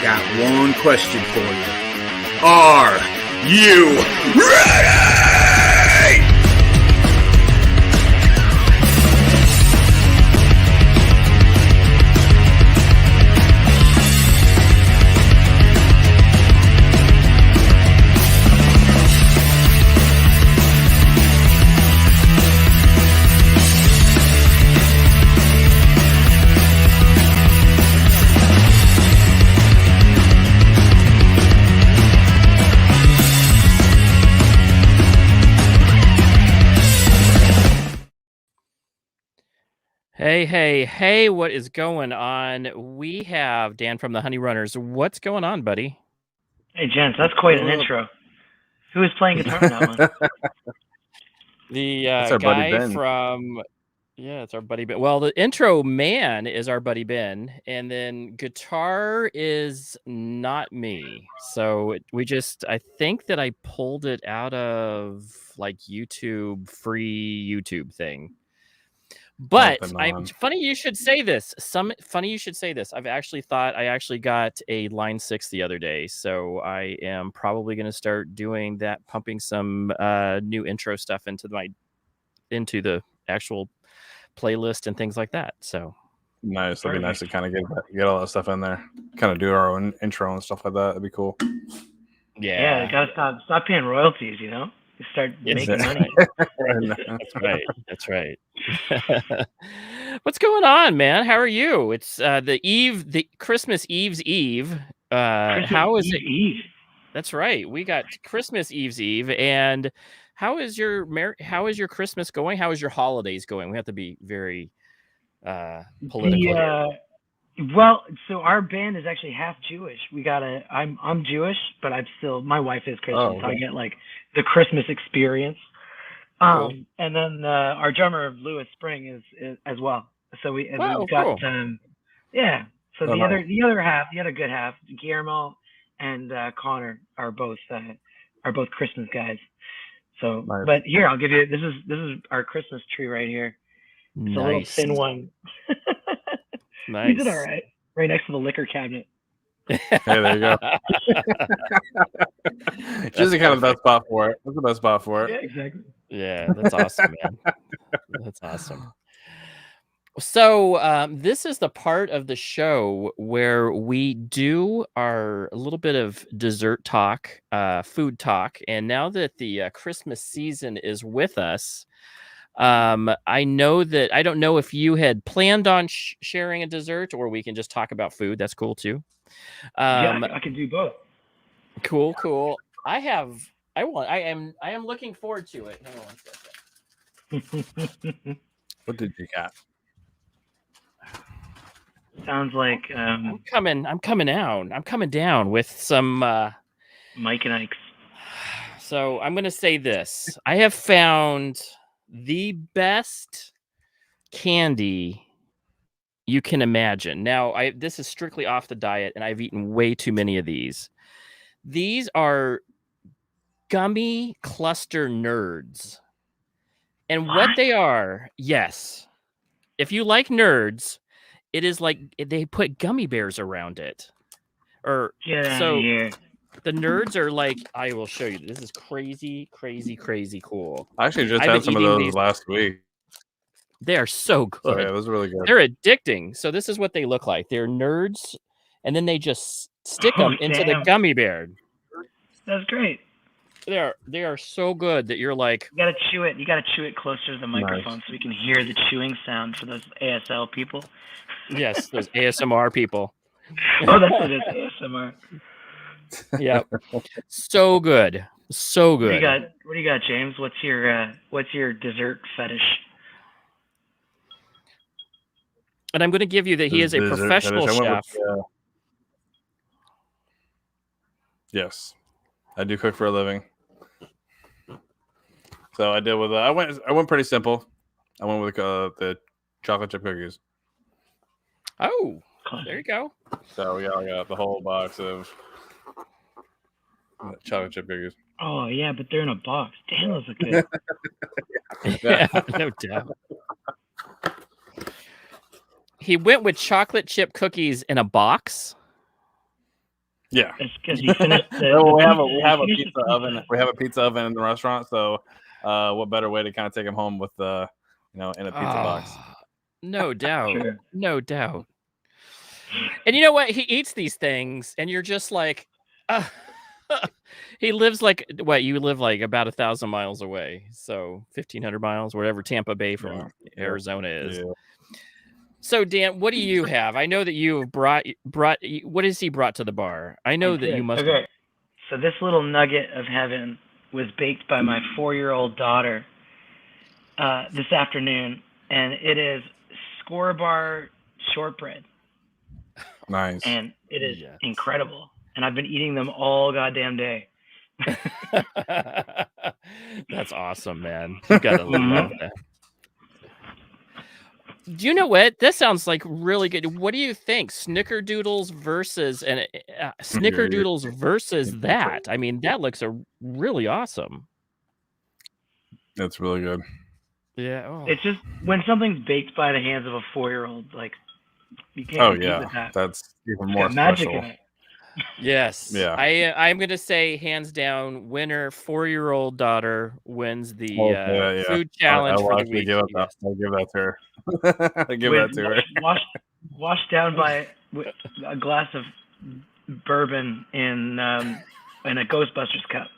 got one question for you. Are you ready? Hey, what is going on? We have Dan from the HoneyRunners. What's going on, buddy? Hey, gents, that's quite an intro. Who is playing guitar in that one? The That's our buddy guy Ben. from... Yeah, it's our buddy Ben. Well, the intro man is our buddy Ben, and then guitar is not me. So I think that I pulled it out of like YouTube, free YouTube thing. But funny you should say this. I've actually thought I actually got a Line 6 the other day, so I am probably going to start doing that, pumping some new intro stuff into the actual playlist and things like that. So nice. That'd be nice to kind of get all that stuff in there. Kind of do our own intro and stuff like that. That'd be cool. Yeah, you gotta stop paying royalties. You know, you start making money. That's right. What's going on, man? How are you? It's the Christmas Eve's Eve. How is it? Eve. That's right. We got Christmas Eve's Eve, and how is your Christmas going? How is your holidays going? We have to be very political. Well, so our band is actually half Jewish. I'm Jewish, but my wife is Christian, so I get like the Christmas experience. Cool. And then our drummer Louis Spring is as well. So we've got cool. So the other good half, Guillermo and Connor are both Christmas guys. So, nice. But here I'll give you this is our Christmas tree right here. It's a little thin one. Nice. You did all right. Right next to the liquor cabinet. Hey, there you go. This is kind of the best spot for it. That's the best spot for it. Yeah, exactly. Yeah, that's awesome, man. That's awesome. So this is the part of the show where we do our little bit of dessert talk, food talk. And now that the Christmas season is with us, I don't know if you had planned on sharing a dessert, or we can just talk about food. That's cool too. I can do both. Cool. I am looking forward to it. Hang on 1 second. What did you got? Sounds like I'm coming down with some Mike and Ike's. So I'm gonna say this. I have found the best candy you can imagine. Now, this is strictly off the diet, and I've eaten way too many of these. These are gummy cluster nerds. And what they are, yes. If you like nerds, it is like they put gummy bears around it. The nerds are like, I will show you. This is crazy cool. I actually just had some of those last week. They are so good. Yeah, those are really good. They're addicting. So this is what they look like. They're nerds, and then they just stick them into the gummy bear. That's great. They are so good that you're like, you gotta chew it. You gotta chew it closer to the microphone so we can hear the chewing sound for those ASL people. Yes, those ASMR people. Oh, that's what it is, ASMR. Yeah, so good. What do you got, James? What's your dessert fetish? And I'm going to give you that he is a professional chef. Yes, I do cook for a living. So I did with I went pretty simple. I went with the chocolate chip cookies. Oh, there you go. So yeah, I got the whole box of chocolate chip cookies. Oh yeah, but they're in a box. Damn, those look good. Yeah, no doubt. He went with chocolate chip cookies in a box. Yeah. It's because you finished. We have a pizza oven. We have a pizza oven in the restaurant. So, what better way to kind of take them home with in a pizza box? No doubt. Sure. No doubt. And you know what? He eats these things, and you're just like, he lives like what? You live like about 1,000 miles away, so 1,500 miles, wherever Tampa Bay from Arizona is. Yeah. So Dan, what do you have? I know that you have brought. What has he brought to the bar? I know that you must. Okay. So this little nugget of heaven was baked by my 4-year-old daughter this afternoon, and it is Score Bar shortbread. Nice. And it is incredible. And I've been eating them all goddamn day. That's awesome, man. You gotta love that. Do you know what? This sounds like really good. What do you think? Snickerdoodles versus Snickerdoodles versus that. I mean, that looks really awesome. That's really good. Yeah. Oh. It's just when something's baked by the hands of a 4-year-old, like you can't compete with that. That's even more magic special. in it. Yes. Yeah. I'm gonna say hands down winner. 4-year-old daughter wins the food challenge for the week. I'll give that to her. I'll give that to her. Washed down by a glass of bourbon in a Ghostbusters cup.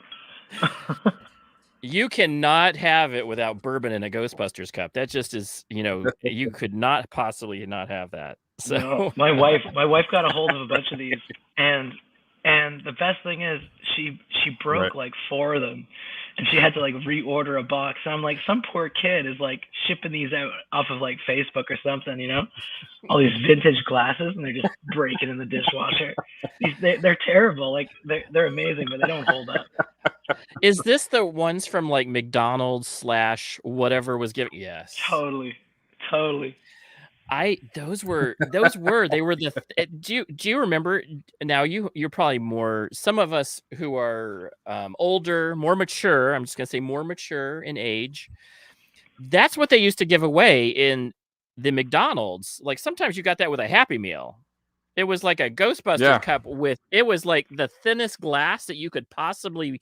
You cannot have it without bourbon in a Ghostbusters cup. That just is, you could not possibly not have that. So no, my wife got a hold of a bunch of these, and the best thing is she broke like 4 of them, and she had to like reorder a box. So I'm like, some poor kid is like shipping these out off of like Facebook or something, all these vintage glasses, and they're just breaking in the dishwasher. They're terrible. Like they're amazing, but they don't hold up. Is this the ones from like McDonald's / whatever was given? Yes. Totally. Those were the do you remember? Now you're probably more, some of us who are older, more mature, I'm just gonna say more mature in age, that's what they used to give away in the McDonald's. Like sometimes you got that with a Happy Meal. It was like a Ghostbusters cup it was like the thinnest glass that you could possibly,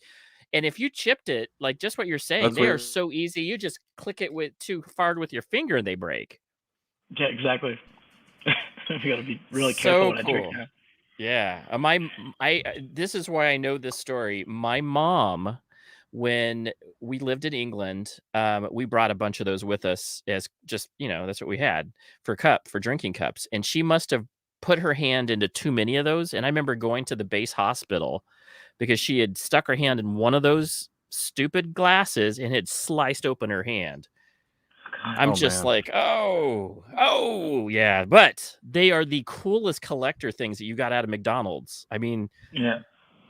and if you chipped it, like just what you're saying, they are so easy. You just click it with too hard with your finger and they break. Yeah, exactly. You gotta be really careful when I drink that. Yeah. This is why I know this story. My mom, when we lived in England, we brought a bunch of those with us as just, that's what we had for drinking cups. And she must have put her hand into too many of those. And I remember going to the base hospital because she had stuck her hand in one of those stupid glasses and had sliced open her hand. I'm just like, oh, yeah. But they are the coolest collector things that you got out of McDonald's. I mean,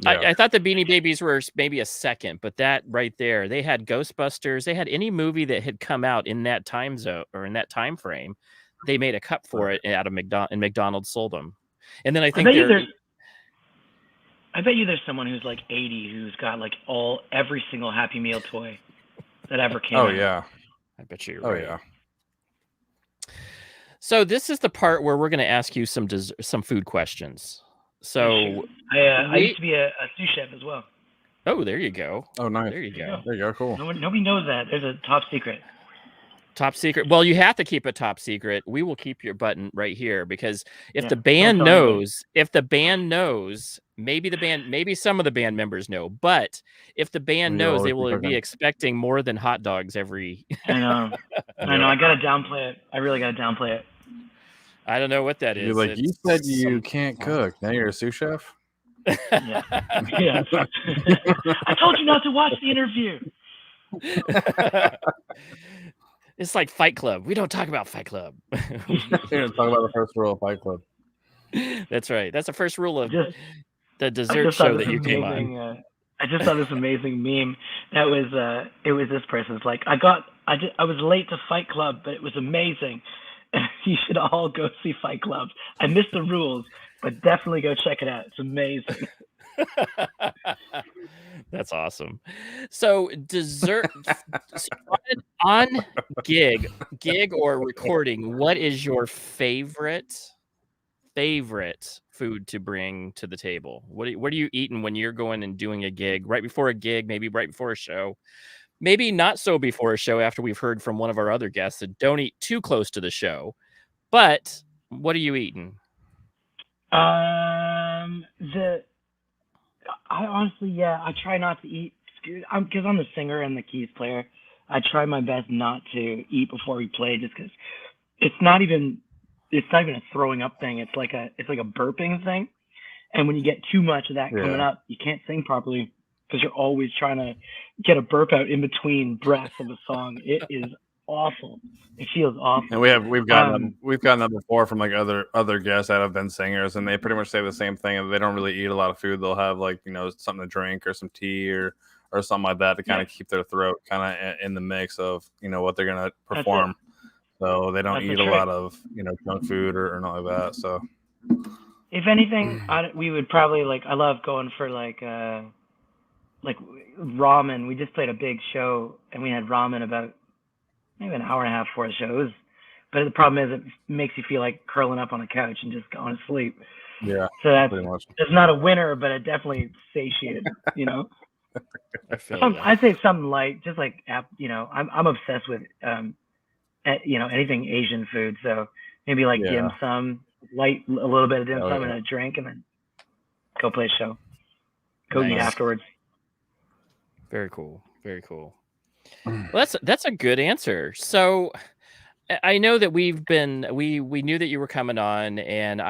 I thought the Beanie Babies were maybe a second, but that right there, they had Ghostbusters. They had any movie that had come out in that time zone or in that time frame. They made a cup for it out of McDonald's, and McDonald's sold them. And then I bet you there's someone who's like 80 who's got like every single Happy Meal toy that ever came out. Oh yeah. I bet you're right. Yeah. So this is the part where we're going to ask you some food questions. So I used to be a sous chef as well. Oh, there you go. Oh, nice. There you go. There you go. Cool. Nobody knows that. There's a top secret. Top secret. Well, you have to keep it top secret. We will keep your button right here because if the band knows, maybe some of the band members know, but if the band knows, they will be expecting more than hot dogs every. I know. I gotta downplay it. I really gotta downplay it. I don't know what that is. You're like, you said you can't cook. Now you're a sous chef. Yeah. I told you not to watch the interview. It's like Fight Club. We don't talk about Fight Club. We don't talk about the first rule of Fight Club. That's right. That's the first rule of the dessert show that you came on. I just saw this amazing meme. That was it was this person's like, I was late to Fight Club, but it was amazing. You should all go see Fight Club. I missed the rules, but definitely go check it out. It's amazing. That's awesome. So dessert on gig or recording, what is your favorite food to bring to the table? What are you eating when you're going and doing a gig, right before a gig, maybe right before a show, maybe not so before a show after we've heard from one of our other guests that don't eat too close to the show, but what are you eating? I honestly, I try not to eat, because I'm the singer and the keys player. I try my best not to eat before we play, just because it's not even a throwing up thing. It's like a burping thing. And when you get too much of that coming up, you can't sing properly because you're always trying to get a burp out in between breaths of a song. It is awful. It feels awful. And we've gotten that before from like other guests that have been singers, and they pretty much say the same thing. They don't really eat a lot of food. They'll have like, you know, something to drink or some tea or something like that to kind of keep their throat kind of in the mix of, you know, what they're gonna perform. So they don't eat a lot of, you know, junk food or nothing like that. So if anything, we would probably I love going for like ramen. We just played a big show and we had ramen about maybe an hour and a half before the show. But the problem is it makes you feel like curling up on the couch and just going to sleep. Yeah. So that's not a winner, but it definitely satiated, you know. I'd say something light, just like, you know, I'm obsessed with you know, anything Asian food. So maybe like dim sum, light, a little bit of dim sum and a drink, and then go play a show. Go eat afterwards. Very cool. Very cool. Well, that's a good answer. So I know that we knew that you were coming on, and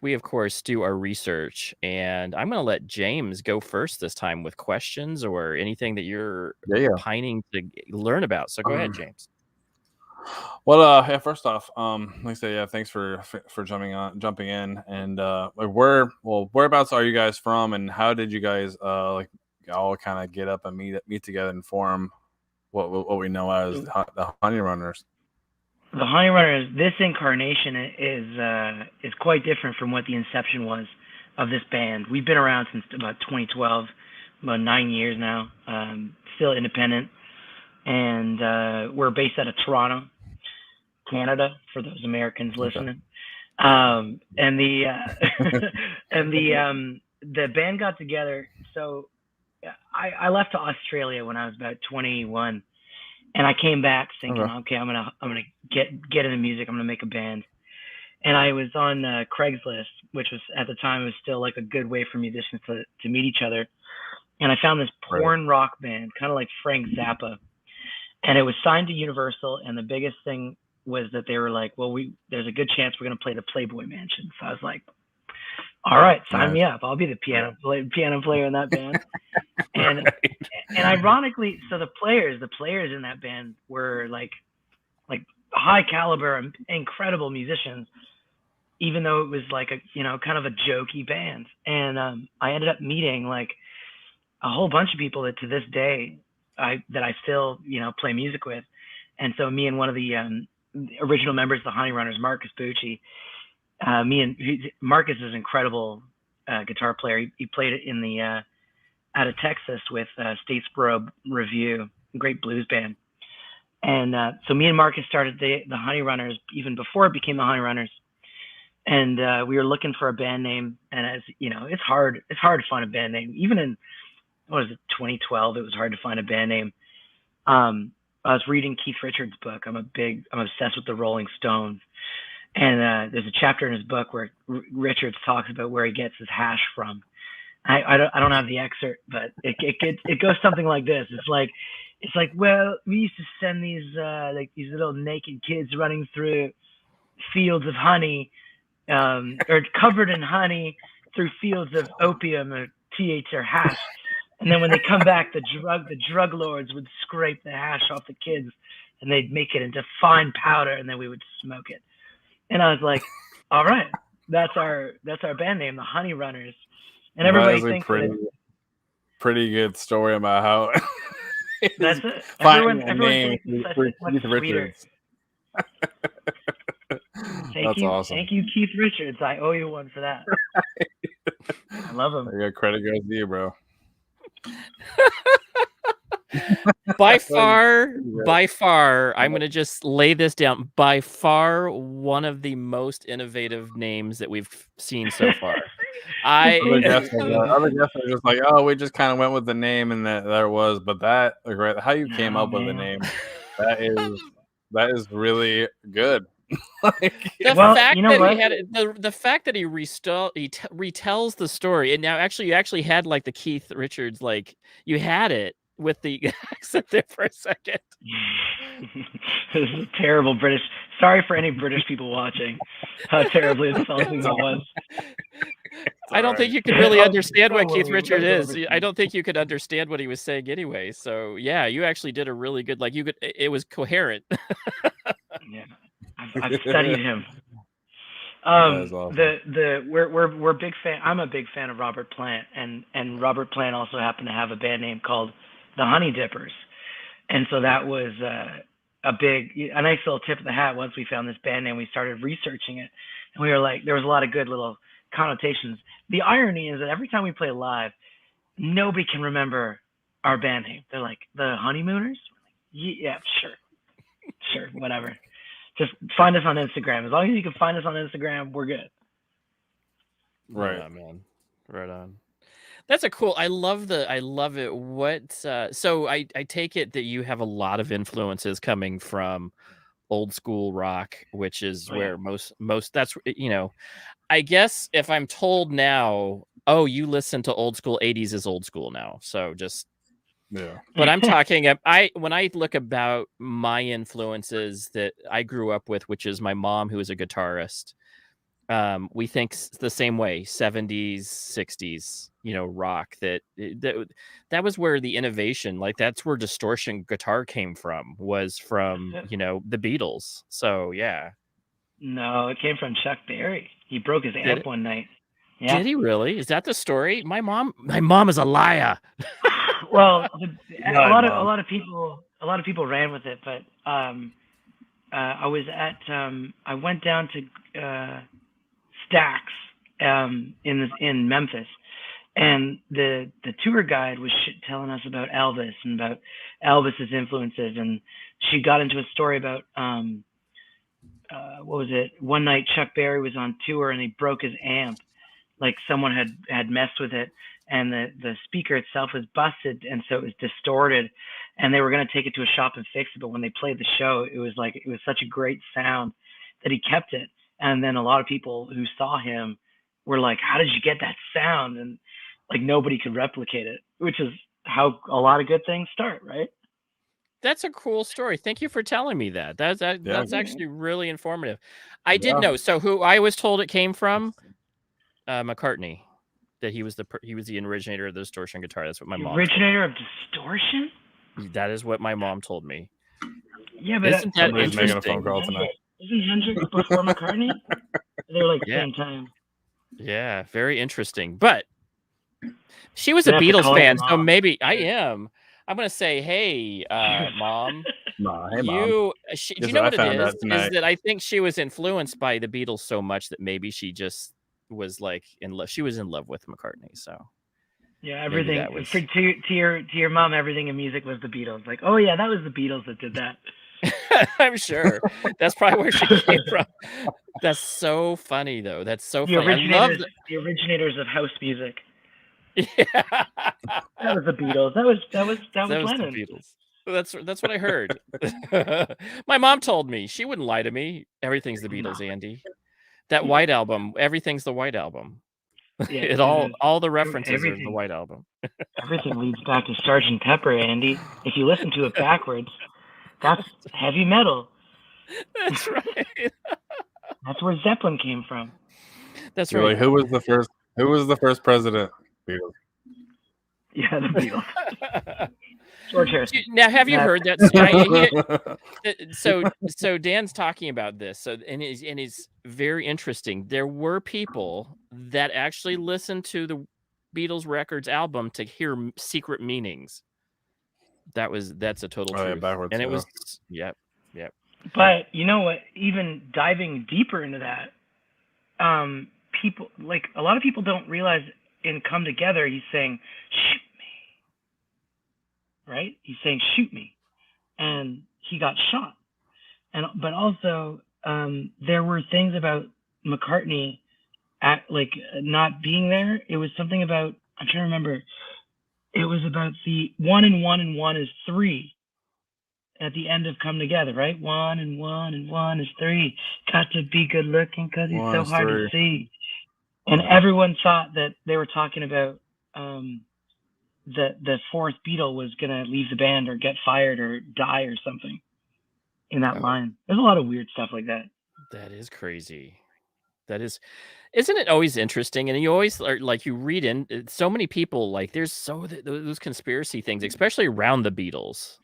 we of course do our research, and I'm going to let James go first this time with questions or anything that you're pining to learn about. So go ahead, James. Well, first off, like I say, thanks for jumping in, and whereabouts are you guys from, and how did you guys like all kind of get up and meet together and form what we know as the HoneyRunners? The HoneyRunners, this incarnation is quite different from what the inception was of this band. We've been around since about 2012, about 9 years now, still independent, and we're based out of Toronto, Canada, for those Americans listening. And the the band got together. So I left to Australia when I was about 21, and I came back thinking, okay, I'm gonna get into music. I'm gonna make a band. And I was on Craigslist, which was at the time was still like a good way for musicians to meet each other. And I found this porn rock band, kind of like Frank Zappa, and it was signed to Universal. And the biggest thing was that they were like, well, there's a good chance we're going to play the Playboy Mansion. So I was like, all right, sign me up. I'll be the piano player in that band. And ironically, so the players in that band were like high caliber and incredible musicians, even though it was like a, you know, kind of a jokey band. And I ended up meeting like a whole bunch of people that to this day I still, you know, play music with. And so me and one of the original members of the HoneyRunners, Marcus Bucci, Marcus is an incredible guitar player. He played it in the out of Texas with Statesboro Review, a great blues band. And so me and Marcus started the HoneyRunners even before it became the HoneyRunners. And we were looking for a band name, and as you know, it's hard to find a band name. Even in 2012, it was hard to find a band name. I was reading Keith Richards' book. I'm obsessed with the Rolling Stones, and there's a chapter in his book where Richards talks about where he gets his hash from. I don't have the excerpt, but it goes something like this. It's like, well, we used to send these these little naked kids running through fields of honey, or covered in honey through fields of opium or THC or hash. And then when they come back, the drug lords would scrape the hash off the kids, and they'd make it into fine powder, and then we would smoke it. And I was like, all right, that's our band name, the HoneyRunners. And everybody thinks pretty good story about how that's it. Everyone thinks it's much sweeter. That's awesome. Thank you, Keith Richards. I owe you one for that. I love him. I got credit goes to you, bro. By far, I'm going to just lay this down. By far, one of the most innovative names that we've seen so far. Other guests are just like, oh, we just kind of went with the name, and that there was, but that like, right, how you came up with the name, that is really good. The fact that he retells the story, and now you actually had like the Keith Richards, like you had it with the accent there for a second. This is a terrible British. Sorry for any British people watching. How terribly insulting that was. I don't think you could really understand what Keith Richards is. I don't think you could understand what he was saying anyway. So yeah, you actually did a really good. Like you could. It was coherent. Yeah, I've studied him. Awesome. We're big fan. I'm a big fan of Robert Plant, and Robert Plant also happened to have a band name called the Honey Dippers, and so that was a nice little tip of the hat. Once we found this band name, we started researching it, and we were like, there was a lot of good little connotations. The irony is that every time we play live, nobody can remember our band name. They're like, the Honeymooners? Yeah, sure, whatever. Just find us on Instagram. As long as you can find us on Instagram, we're good. Right, man. Right on. That's a cool. I love it. What? So I take it that you have a lot of influences coming from old school rock, which is where most. That's I guess if I'm told now, oh, you listen to old school 80s is old school now. So just. Yeah. But I'm talking when I look about my influences that I grew up with, which is my mom, who is a guitarist. We think the same way, 70s, 60s, rock, that was where the innovation, like that's where distortion guitar came from, was from, the Beatles. So yeah. No, it came from Chuck Berry. He broke his amp one night. Yeah. Did he really? Is that the story? My mom is a liar. Well, a lot of people ran with it, but I went down to Stax in Memphis, and the tour guide was telling us about Elvis and about Elvis's influences, and she got into a story about what was it? One night Chuck Berry was on tour and he broke his amp, like someone had messed with it, and the speaker itself was busted, and so it was distorted, and they were going to take it to a shop and fix it, but when they played the show, it was such a great sound that he kept it. And then a lot of people who saw him were like, how did you get that sound? And like nobody could replicate it, which is how a lot of good things start, right? That's a cool story. Thank you for telling me that. That's actually really informative. I didn't know. So who I was told it came from, McCartney, that he was the originator of the distortion guitar. That's what my mom. Originator of distortion? That is what my mom told me. Yeah, but isn't that interesting? Making a phone call tonight. Isn't Hendrix before McCartney? They're like same time. Yeah, very interesting. But she was a Beatles fan, so maybe I am. I'm gonna say, hey, mom. Hey, do you know what it is? Is that I think she was influenced by the Beatles so much that maybe she just was like in love. She was in love with McCartney. So yeah, everything to your mom, everything in music was the Beatles. Like, oh yeah, that was the Beatles that did that. I'm sure that's probably where she came from. That's so funny, though. That's so funny. I love the originators of house music. Yeah, that was the Beatles. That was Lennon. The Beatles. That's what I heard. My mom told me. She wouldn't lie to me. Everything's the Beatles, Andy. That White Album. Everything's the White Album. Yeah, all the references are the White Album. Everything leads back to Sgt. Pepper, Andy. If you listen to it backwards. That's heavy metal. That's right. That's where Zeppelin came from. That's right. Like, who was the first president? Beatles. Yeah, the Beatles. George Harrison. Now, have you heard that? So Dan's talking about this. So and it's very interesting. There were people that actually listened to the Beatles records album to hear secret meanings. That's a total truth. Backwards, and it was yep. But you know what? Even diving deeper into that, people like a lot of people don't realize in Come Together he's saying shoot me, right? He's saying shoot me, and he got shot. But also there were things about McCartney not being there. It was something about, I'm trying to remember. It was about the 1 and 1 and 1 is 3 at the end of Come Together, right? 1 and 1 and 1 is 3. Got to be good looking because he's so hard to see. And everyone thought that they were talking about the fourth Beatle was gonna leave the band or get fired or die or something in that line. There's a lot of weird stuff like that. That is crazy. That is, isn't it always interesting? And you always like, you read in so many people, like there's those conspiracy things, especially around the Beatles.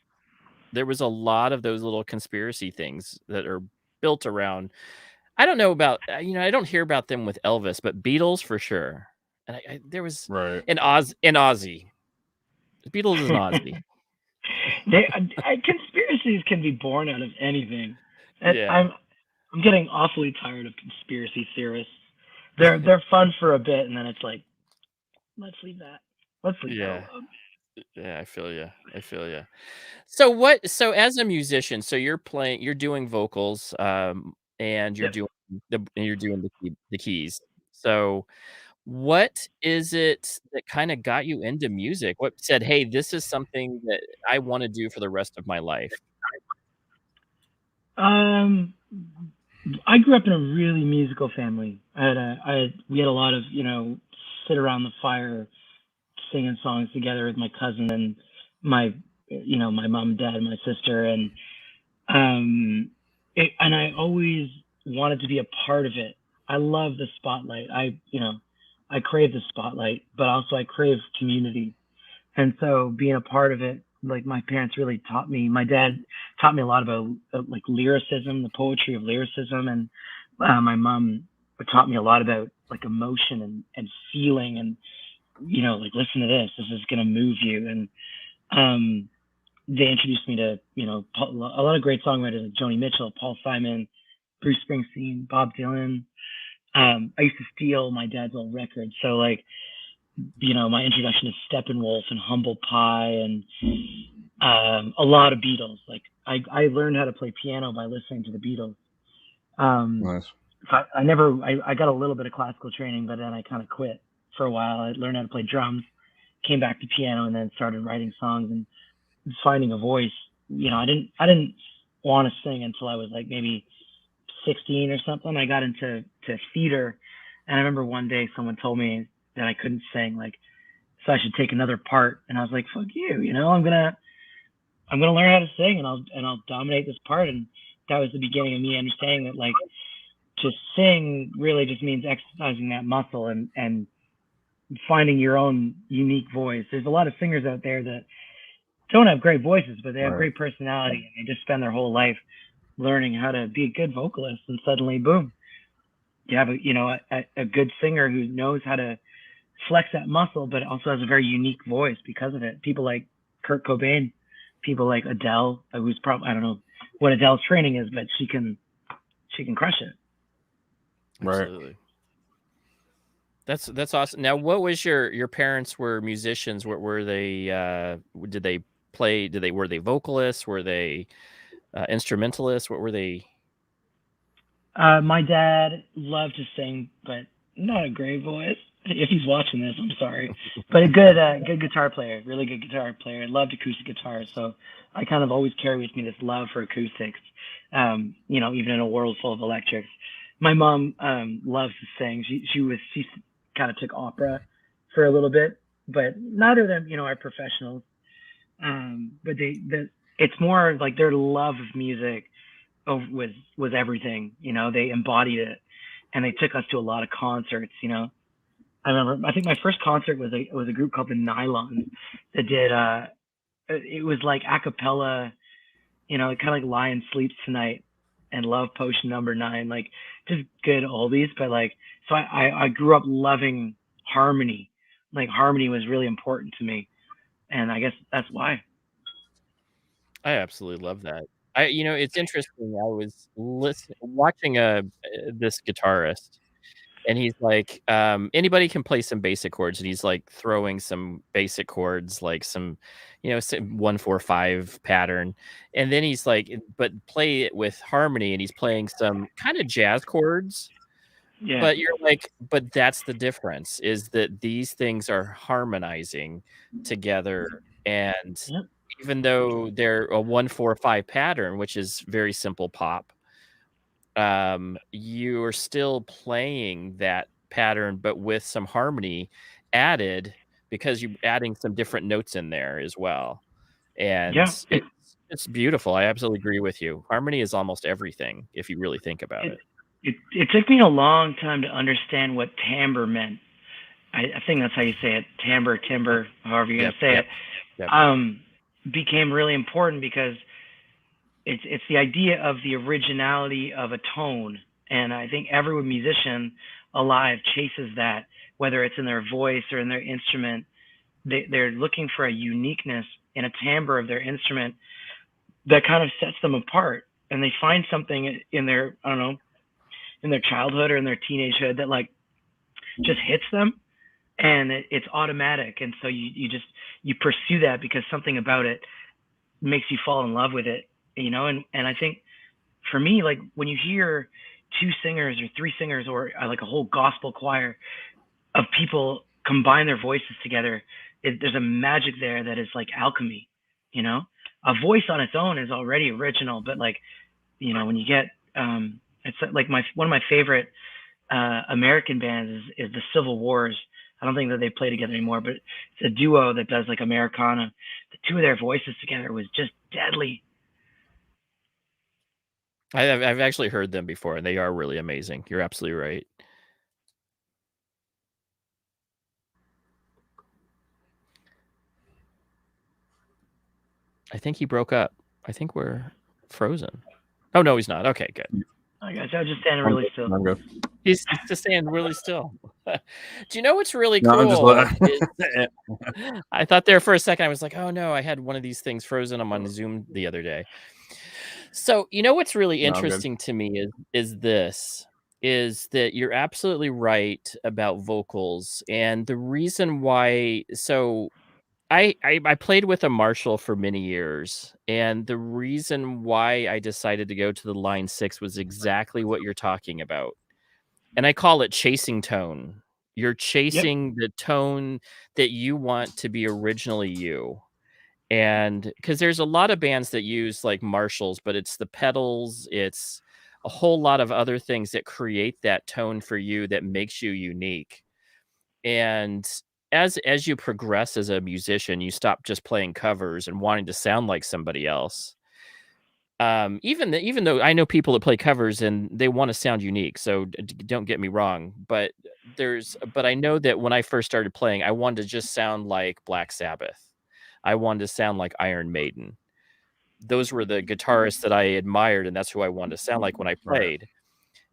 There was a lot of those little conspiracy things that are built around. I don't know about, I don't hear about them with Elvis, but Beatles for sure. And there was an Ozzy. The Beatles is an Ozzy. Conspiracies can be born out of anything. I'm getting awfully tired of conspiracy theorists. They're fun for a bit, and then it's like, let's leave that. Let's leave that alone. Yeah, I feel you. So as a musician, so you're doing vocals, and you're doing the keys. So what is it that kind of got you into music? What said, hey, this is something that I want to do for the rest of my life? I grew up in a really musical family. We had a lot of, sit around the fire singing songs together with my cousin and my mom, dad, and my sister. And I always wanted to be a part of it. I love the spotlight. I crave the spotlight, but also I crave community. And so being a part of it, like my parents really taught me. My dad taught me a lot about like lyricism, the poetry of lyricism, and my mom taught me a lot about like emotion and feeling, and like, listen to this. This is gonna move you. And they introduced me to a lot of great songwriters like Joni Mitchell, Paul Simon, Bruce Springsteen, Bob Dylan. I used to steal my dad's old records, so like, my introduction to Steppenwolf and Humble Pie and a lot of Beatles. Like I learned how to play piano by listening to the Beatles. Nice. I got a little bit of classical training, but then I kind of quit for a while. I learned how to play drums, came back to piano, and then started writing songs and finding a voice. I didn't want to sing until I was like maybe 16 or something. I got into theater, and I remember one day someone told me that I couldn't sing, like, so I should take another part. And I was like, fuck you, I'm gonna learn how to sing, and I'll dominate this part. And that was the beginning of me understanding that, like, to sing really just means exercising that muscle and finding your own unique voice. There's a lot of singers out there that don't have great voices, but they have great personality, and they just spend their whole life learning how to be a good vocalist, and suddenly, boom, you have a good singer who knows how to flex that muscle, but also has a very unique voice because of it. People like Kurt Cobain, people like Adele, who's probably, I don't know what Adele's training is, but she can crush it. Absolutely. That's awesome. Now, what was your parents were musicians? What were they? Did they play? Were they vocalists? Were they instrumentalists? What were they? My dad loved to sing, but not a great voice. If he's watching this, I'm sorry, but a good guitar player, really good guitar player. Loved acoustic guitar, so I kind of always carry with me this love for acoustics. Even in a world full of electrics. My mom loves to sing. She kind of took opera for a little bit, but neither of them, are professionals. But it's more like their love of music was everything. They embodied it, and they took us to a lot of concerts. I remember, I think my first concert was a group called the Nylons that did, it was like a cappella, kind of like Lion Sleeps Tonight and Love Potion Number 9, like just good oldies. But like, so I grew up loving harmony. Like harmony was really important to me. And I guess that's why. I absolutely love that. It's interesting. I was watching this guitarist, and he's like, anybody can play some basic chords, and he's like throwing some basic chords, like some, 1-4-5 pattern, and then he's like, but play it with harmony, and he's playing some kind of jazz chords, Yeah. But you're like, but that's the difference, is that these things are harmonizing together. And Yep. even though they're a 1-4-5 pattern, which is very simple pop, you're still playing that pattern, but with some harmony added, because you're adding some different notes in there as well. And Yeah. it's beautiful. I absolutely agree with you. Harmony is almost everything if you really think about it. It took me a long time to understand what timbre meant. I think that's how you say it. Timbre, however you're gonna say it. Became really important because it's the idea of the originality of a tone, and I think every musician alive chases that, whether it's in their voice or in their instrument. They're looking for a uniqueness in a timbre of their instrument that kind of sets them apart, and they find something in their, I don't know, in their childhood or in their teenagehood that like just hits them, and it's automatic, and so you pursue that because something about it makes you fall in love with it, and I think for me, like when you hear 2 singers or 3 singers or like a whole gospel choir of people combine their voices together, there's a magic there that is like alchemy. A voice on its own is already original, but like, when you get it's like one of my favorite American bands is the Civil Wars. I don't think that they play together anymore, but it's a duo that does like Americana. The 2 of their voices together was just deadly. I've actually heard them before, and they are really amazing. You're absolutely right. I think he broke up. I think we're frozen. Oh, no, he's not. Okay, good. I guess I was just standing really still. I'm good. He's just standing really still. Do you know what's really No, I'm cool? just I thought there for a second, I was like, oh no, I had one of these things frozen. I'm on Zoom the other day. So, what's really No, I'm good. interesting to me is that you're absolutely right about vocals. And the reason why, so I played with a Marshall for many years, and the reason why I decided to go to the Line 6 was exactly what you're talking about. And I call it chasing tone. You're chasing the tone that you want to be originally you. And because there's a lot of bands that use like Marshalls, but it's the pedals, it's a whole lot of other things that create that tone for you that makes you unique. And as you progress as a musician, you stop just playing covers and wanting to sound like somebody else. Even though I know people that play covers and they want to sound unique, so don't get me wrong, but I know that when I first started playing, I wanted to just sound like Black Sabbath. I wanted to sound like Iron Maiden. Those were the guitarists that I admired, and that's who I wanted to sound like when I played.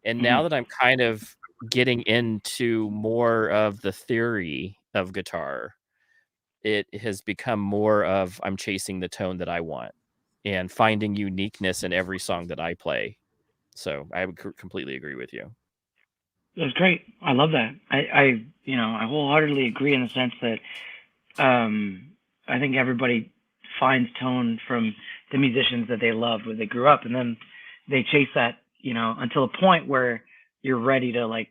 And now that I'm kind of getting into more of the theory of guitar, it has become more of I'm chasing the tone that I want and finding uniqueness in every song that I play. So I would completely agree with you. That's great. I love that. I wholeheartedly agree in the sense that I think everybody finds tone from the musicians that they love where they grew up, and then they chase that, until a point where you're ready to like,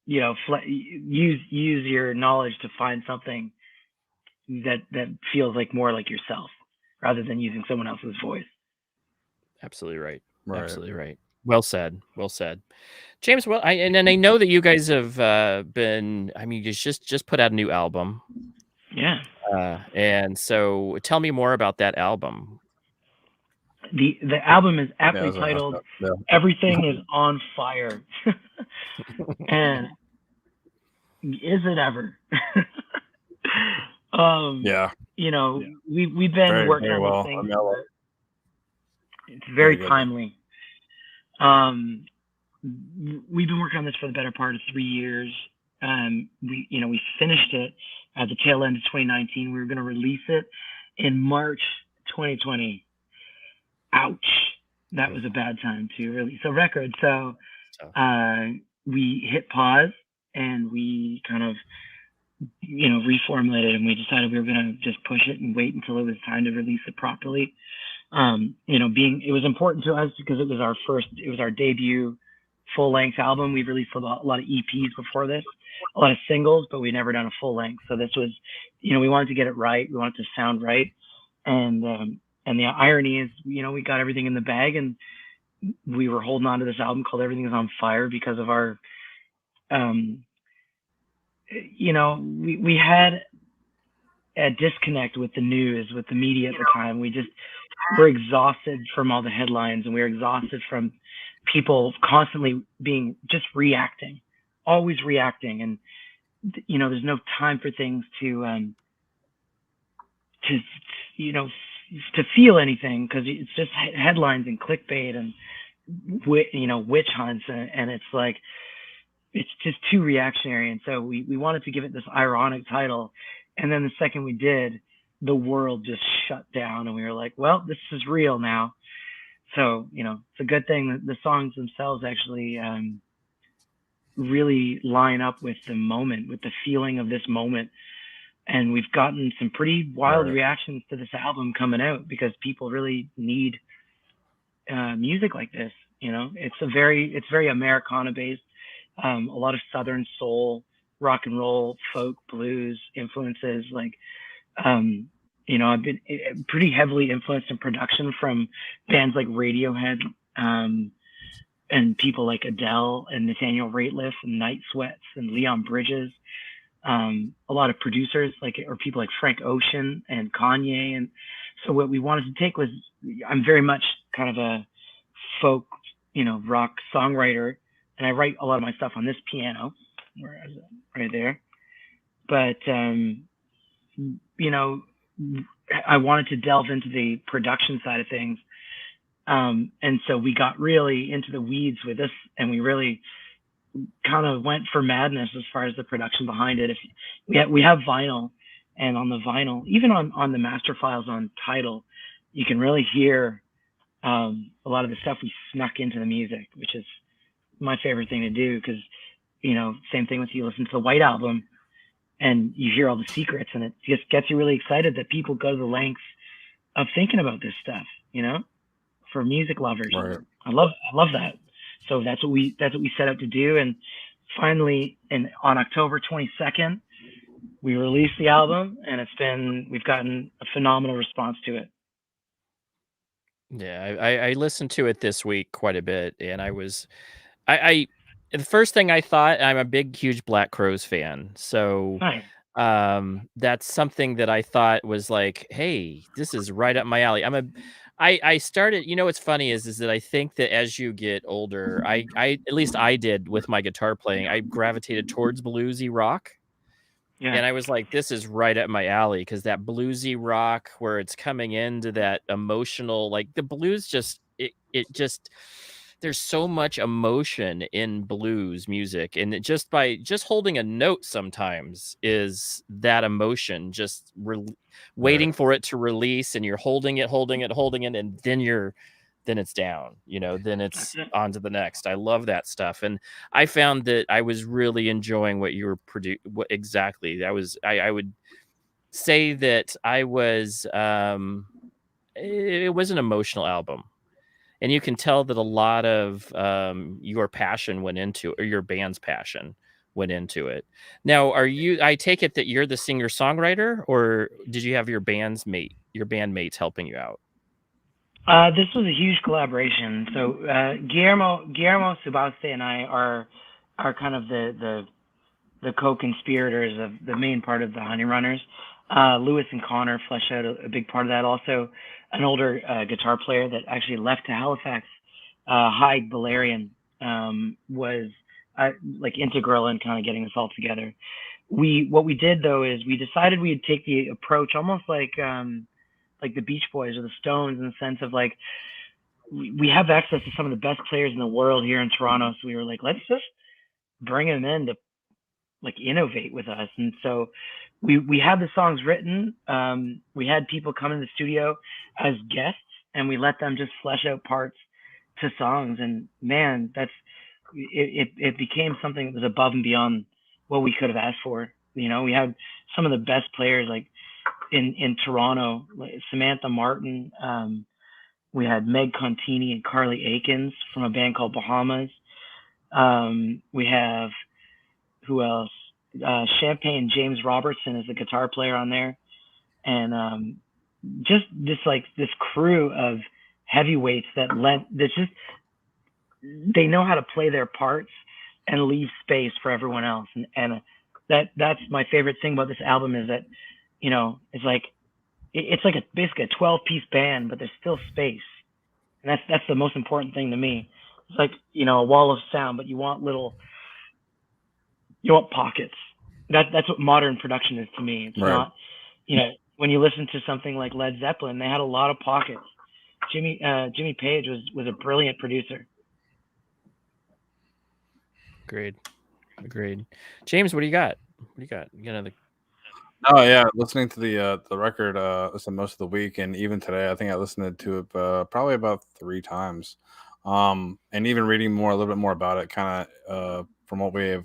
use your knowledge to find something that feels like more like yourself rather than using someone else's voice. Absolutely right. Right. Absolutely right. Well said. Well said. James, and then I know that you guys have been, I mean, you just put out a new album. Yeah. And so tell me more about that album. The album is aptly titled Everything is on Fire. And is it ever? We've been working on this thing. It's very timely. We've been working on this for the better part of 3 years. We finished it at the tail end of 2019. We were going to release it in March 2020. Ouch. That was a bad time to release a record. So we hit pause and we kind of, reformulated, and we decided we were going to just push it and wait until it was time to release it properly. It was important to us because it was our debut full-length album. We've released a lot of EPs before this, a lot of singles, but we've never done a full length. So this was, we wanted to get it right. We wanted to sound right. And the irony is, we got everything in the bag, and we were holding on to this album called Everything Is on Fire because of our, we had a disconnect with the news, with the media at the time. We're exhausted from all the headlines, and we're exhausted from people constantly just reacting, always reacting. And, there's no time for things to feel anything, because it's just headlines and clickbait and, witch hunts. And it's like, it's just too reactionary. And so we wanted to give it this ironic title. And then the second we did, the world just shut down, and we were like, well, this is real now. So, it's a good thing that the songs themselves actually really line up with the moment, with the feeling of this moment. And we've gotten some pretty wild reactions to this album coming out, because people really need music like this. It's very Americana based, a lot of Southern soul, rock and roll, folk, blues influences. Like, I've been pretty heavily influenced in production from bands like Radiohead, and people like Adele and Nathaniel Rateliff and Night Sweats and Leon Bridges. A lot of producers or people like Frank Ocean and Kanye. And so what we wanted to take was, I'm very much kind of a folk, rock songwriter, and I write a lot of my stuff on this piano, where is it? Right there. But, I wanted to delve into the production side of things. And so we got really into the weeds with this, and we really kind of went for madness as far as the production behind it. We have vinyl, and on the vinyl, even on the master files on Tidal, you can really hear a lot of the stuff we snuck into the music, which is my favorite thing to do, because same thing with you listen to the White Album and you hear all the secrets, and it just gets you really excited that people go to the lengths of thinking about this stuff, for music lovers. Right. I love that. So that's what we set out to do. And finally, on October 22nd, we released the album, and we've gotten a phenomenal response to it. Yeah, I listened to it this week quite a bit, and the first thing I thought, I'm a big, huge Black Crowes fan. So Nice. that's something that I thought was like, hey, this is right up my alley. I started, what's funny is that I think that as you get older, I at least I did with my guitar playing, I gravitated towards bluesy rock. Yeah. And I was like, this is right up my alley, because that bluesy rock where it's coming into that emotional, like the blues there's so much emotion in blues music, and by holding a note sometimes is that emotion just waiting for it to release, and you're holding it, and then it's down, then it's on to the next. I love that stuff. And I found that I was really enjoying what you were exactly. I would say that I was, it was an emotional album. And you can tell that a lot of your passion went into it, or your band's passion went into it. Now, I take it that you're the singer-songwriter, or did you have your bandmates helping you out? This was a huge collaboration. So Guillermo Subaste and I are kind of the co-conspirators of the main part of the HoneyRunners. Lewis and Connor flesh out a big part of that. Also, an older guitar player that actually left to Halifax, Hyde Valerian, was integral in kind of getting this all together. What we did though is we decided we'd take the approach almost like the Beach Boys or the Stones, in the sense of we have access to some of the best players in the world here in Toronto. So we were like, let's just bring them in to innovate with us. And so we had the songs written. We had people come in the studio as guests, and we let them just flesh out parts to songs. And man, it became something that was above and beyond what we could have asked for. We had some of the best players in Toronto, like Samantha Martin. We had Meg Contini and Carly Aikens from a band called Bahamas. We have, who else? Champagne James Robertson is the guitar player on there, and just this crew of heavyweights that just they know how to play their parts and leave space for everyone else, and that's my favorite thing about this album is that, it's like basically a 12-piece band, but there's still space, and that's the most important thing to me. It's like, a wall of sound, but you want pockets. That's what modern production is to me. It's not, when you listen to something like Led Zeppelin, they had a lot of pockets. Jimmy Page was a brilliant producer. Agreed. James, what do you got? You got another? Oh yeah, listening to the record most of the week, and even today, I think I listened to it probably about 3 times. And even reading a little bit more about it, kind of from what we have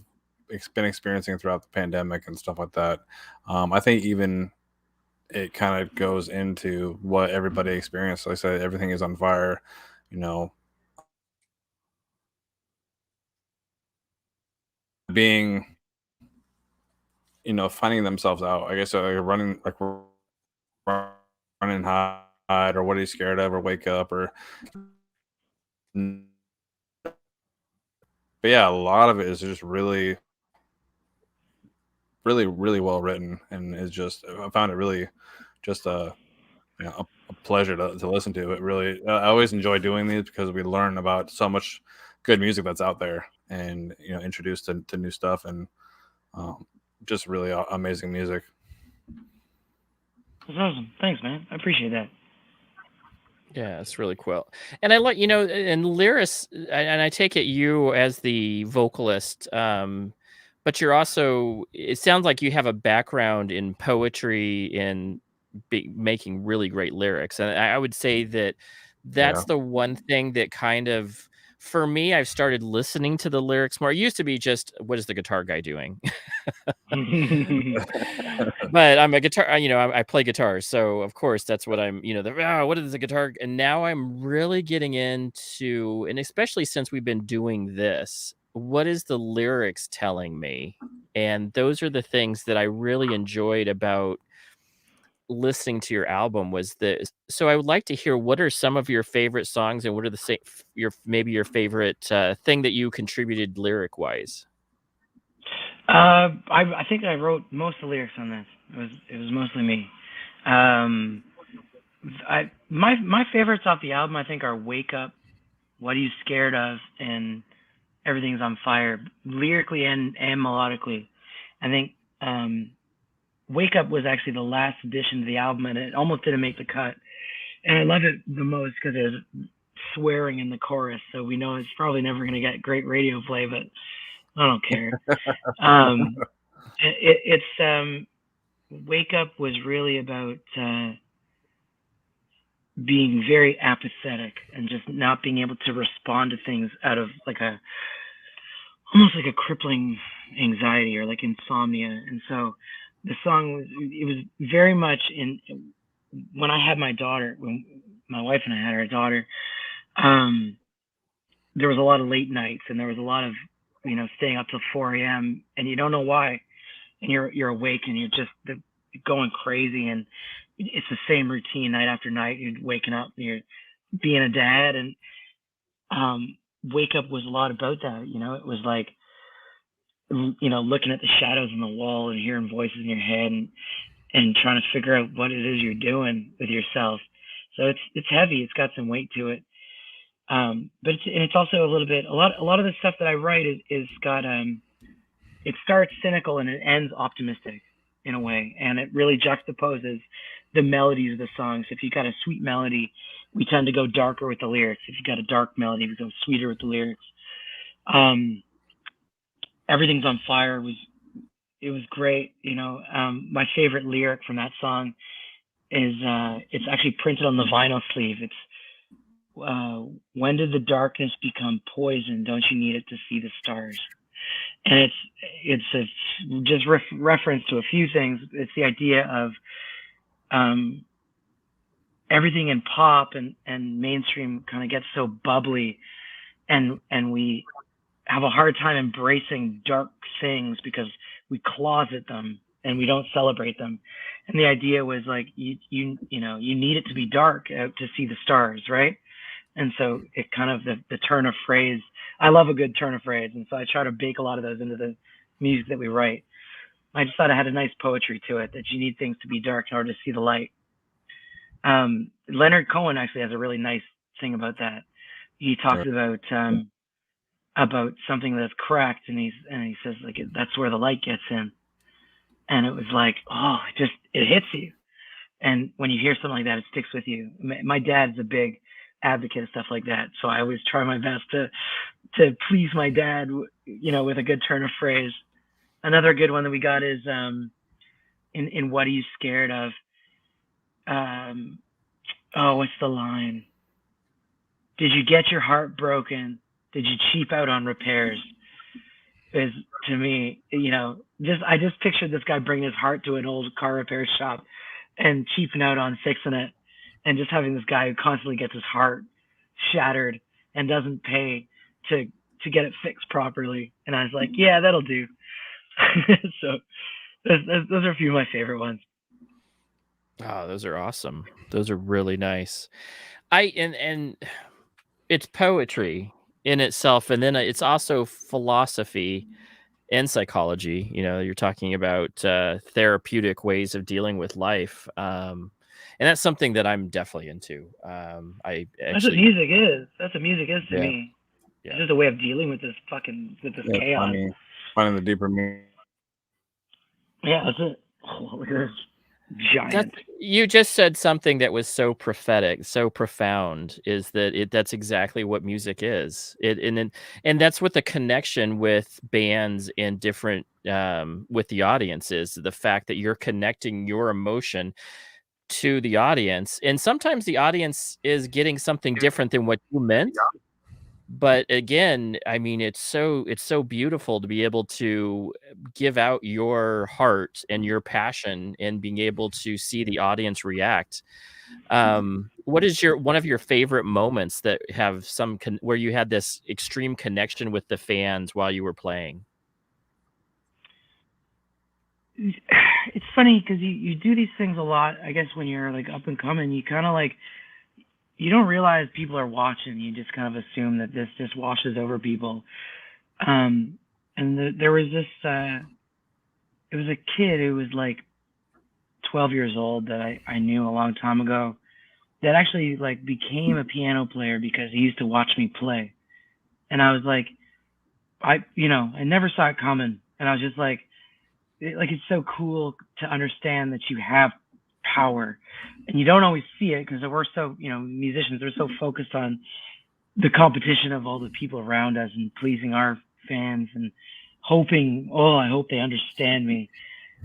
been experiencing throughout the pandemic and stuff like that. I think even it kind of goes into what everybody experienced. Like I said, everything is on fire, being, finding themselves out. I guess running hide, or what are you scared of, or wake up, or. But yeah, a lot of it is just really, really, really well written, and is just, I found it really just a pleasure to listen to. It really, I always enjoy doing these because we learn about so much good music that's out there, and introduced to new stuff, and just really amazing music. That's awesome. Thanks, man. I appreciate that. Yeah, it's really cool. And I like, and lyrics, and I take it you as the vocalist, but you're also, it sounds like you have a background in poetry, in making really great lyrics. And I would say that's the one thing that kind of, for me, I've started listening to the lyrics more. It used to be just, what is the guitar guy doing? But I'm a guitar, I play guitar. So of course that's what I'm, what is the guitar? And now I'm really getting into, and especially since we've been doing this, what is the lyrics telling me? And those are the things that I really enjoyed about listening to your album was this. So I would like to hear, what are some of your favorite songs, and what are your favorite thing that you contributed lyric wise? I think I wrote most of the lyrics on this. It was mostly me. My favorites off the album, I think, are "Wake Up," "What Are You Scared Of," and "Everything's on Fire," lyrically and melodically. I think "Wake Up" was actually the last addition to the album, and it almost didn't make the cut. And I love it the most because there's swearing in the chorus, so we know it's probably never going to get great radio play, but I don't care. "Wake Up" was really about being very apathetic and just not being able to respond to things out of almost like a crippling anxiety or like insomnia. And so the song it was very much when I had my daughter, when my wife and I had our daughter, there was a lot of late nights, and there was a lot of staying up till 4 a.m. and you don't know why, and you're awake and you're just going crazy, and it's the same routine night after night. You're waking up and you're being a dad, and "Wake Up" was a lot about that. It was like looking at the shadows on the wall and hearing voices in your head, and trying to figure out what it is you're doing with yourself. So it's heavy. It's got some weight to it. But it's also a little bit, a lot of the stuff that I write is got it starts cynical and it ends optimistic in a way, and it really juxtaposes the melodies of the songs. If you got a sweet melody, we tend to go darker with the lyrics. If you got a dark melody, we go sweeter with the lyrics. "Everything's on Fire" was great. My favorite lyric from that song is it's actually printed on the vinyl sleeve. It's "When did the darkness become poison? Don't you need it to see the stars?" And it's just reference to a few things. It's the idea of everything in pop and mainstream kind of gets so bubbly, and we have a hard time embracing dark things because we closet them and we don't celebrate them. And the idea was like you need it to be dark to see the stars, right? And so it kind of the turn of phrase. I love a good turn of phrase, and so I try to bake a lot of those into the music that we write. I just thought it had a nice poetry to it, that you need things to be dark in order to see the light. Leonard Cohen actually has a really nice thing about that. He talks about something that's cracked, and he says like that's where the light gets in, and it was like, oh, it hits you, and when you hear something like that, it sticks with you. My dad's a big advocate of stuff like that, so I always try my best to please my dad, with a good turn of phrase. Another good one that we got is in What Are You Scared Of? What's the line? Did you get your heart broken? Did you cheap out on repairs? Is, to me, I just pictured this guy bringing his heart to an old car repair shop and cheaping out on fixing it, and just having this guy who constantly gets his heart shattered and doesn't pay to get it fixed properly. And I was like, yeah, that'll do. So those are a few of my favorite ones. Oh, those are awesome. Those are really nice. And it's poetry in itself, and then it's also philosophy and psychology. You're talking about therapeutic ways of dealing with life, and that's something that I'm definitely into. That's what music is. That's what music is to me. Yeah. It's just a way of dealing with this chaos. Finding the deeper meaning. Yeah, that's it. Oh, look at this giant. You just said something that was so prophetic, so profound, is that that's exactly what music is. And that's what the connection with bands and different with the audience is, the fact that you're connecting your emotion to the audience. And sometimes the audience is getting something different than what you meant. But again, I mean, it's so beautiful to be able to give out your heart and your passion and being able to see the audience react. What is one of your favorite moments that have where you had this extreme connection with the fans while you were playing? It's funny because you do these things a lot. I guess when you're like up and coming, you kind of like, you don't realize people are watching. You just kind of assume that this just washes over people. And there was this, it was a kid who was like 12 years old that I knew a long time ago, that actually like became a piano player because he used to watch me play. And I was like, I never saw it coming. And I was just like, it's so cool to understand that you have power, and you don't always see it because we're so, musicians are so focused on the competition of all the people around us and pleasing our fans and hoping, I hope they understand me.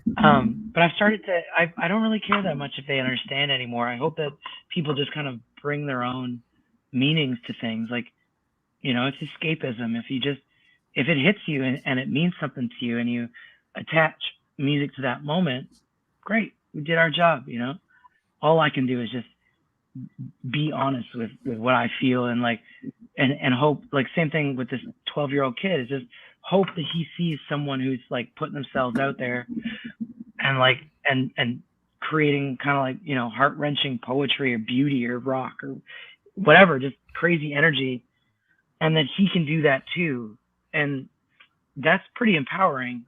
But I've started to, I don't really care that much if they understand anymore. I hope that people just kind of bring their own meanings to things. Like, it's escapism. If it hits you and it means something to you and you attach music to that moment, great. We did our job, all I can do is just be honest with what I feel and and hope, like same thing with this 12-year-old kid, is just hope that he sees someone who's like putting themselves out there and and creating kind of like, heart-wrenching poetry or beauty or rock or whatever, just crazy energy, and that he can do that too. And that's pretty empowering.